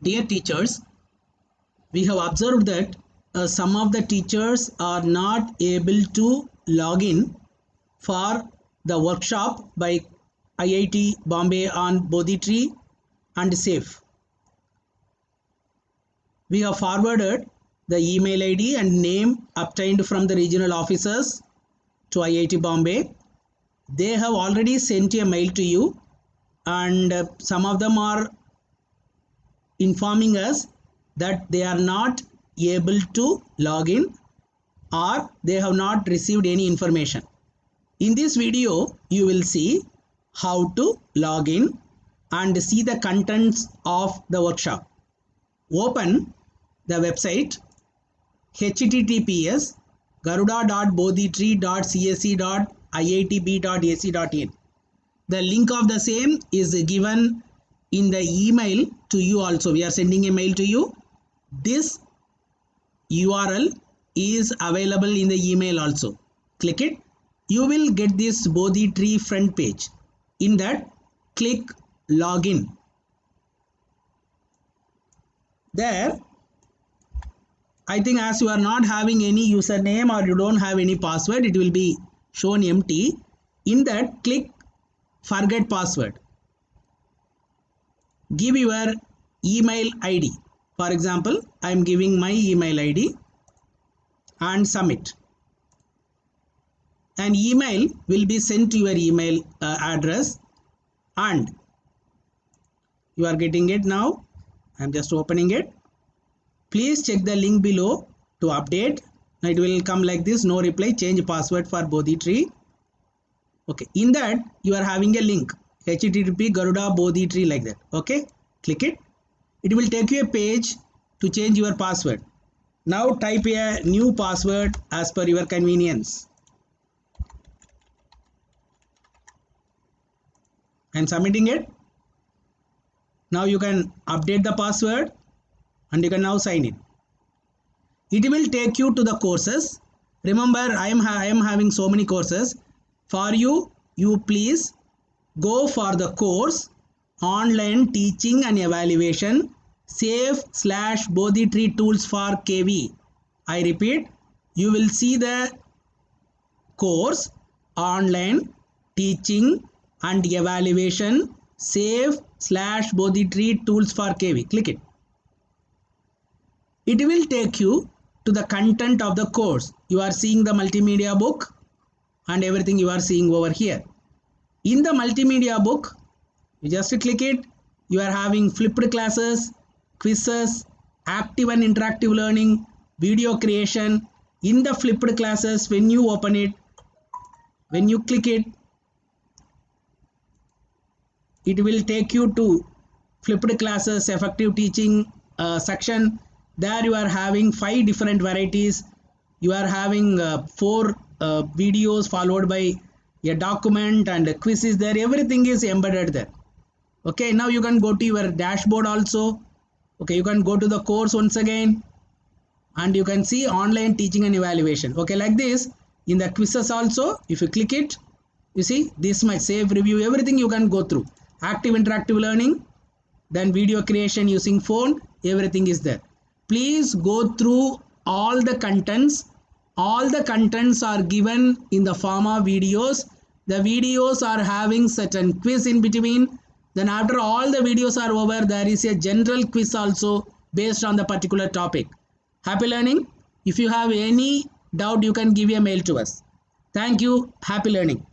Dear teachers, we have observed that some of the teachers are not able to log in for the workshop by IIT Bombay on Bodhi tree and SAFE. We have forwarded the email ID and name obtained from the regional officers to IIT Bombay. They have already sent a mail to you, and some of them are informing us that they are not able to log in or they have not received any information. In this video, you will see how to log in and see the contents of the workshop. Open the website https garuda.bodhitree.csc.iitb.ac.in. The link of the same is given in the email to you also. We are sending a mail to you. This URL is available in the email also. Click it. You will get this Bodhi tree front page. In that, click login. There, I think as you are not having any username or you don't have any password, it will be shown empty. In that, click forget password. Give your email ID. For example, I am giving my email ID and submit. An email will be sent to your email address, and you are getting it now. I am just opening it. Please check the link below to update. Now it will come like this: no reply, change password for Bodhi tree. Okay, in that you are having a link http Garuda Bodhi tree, like that. Okay, click it. It will take you a page to change your password. Now type a new password as per your convenience. I am submitting it. Now you can update the password and you can now sign in. It will take you to the courses. Remember, I am having so many courses. For you please go for the course Online Teaching and Evaluation SAFE/Bodhi tree tools for KV. I repeat, you will see the course Online Teaching and Evaluation SAFE/Bodhi tree tools for KV. Click it. It will take you to the content of the course. You are seeing the multimedia book and everything you are seeing over here. In the multimedia book, you just click it. You are having flipped classes, quizzes, active and interactive learning, video creation. In the flipped classes, when you open it, when you click it, it will take you to flipped classes effective teaching section. There you are having 5 different varieties. You are having 4 videos followed by a document and a quiz is there. Everything is embedded there. Okay, now you can go to your dashboard also. Okay, you can go to the course once again and you can see Online Teaching and Evaluation. Okay, like this. In the quizzes also, if you click it, you see this my save review, everything you can go through. Active interactive learning, then video creation using phone, everything is there. Please go through all the contents. All the contents are given in the form of videos. The videos are having certain quiz in between. Then after all the videos are over, there is a general quiz also based on the particular topic. Happy learning. If you have any doubt, you can give a mail to us. Thank you. Happy learning.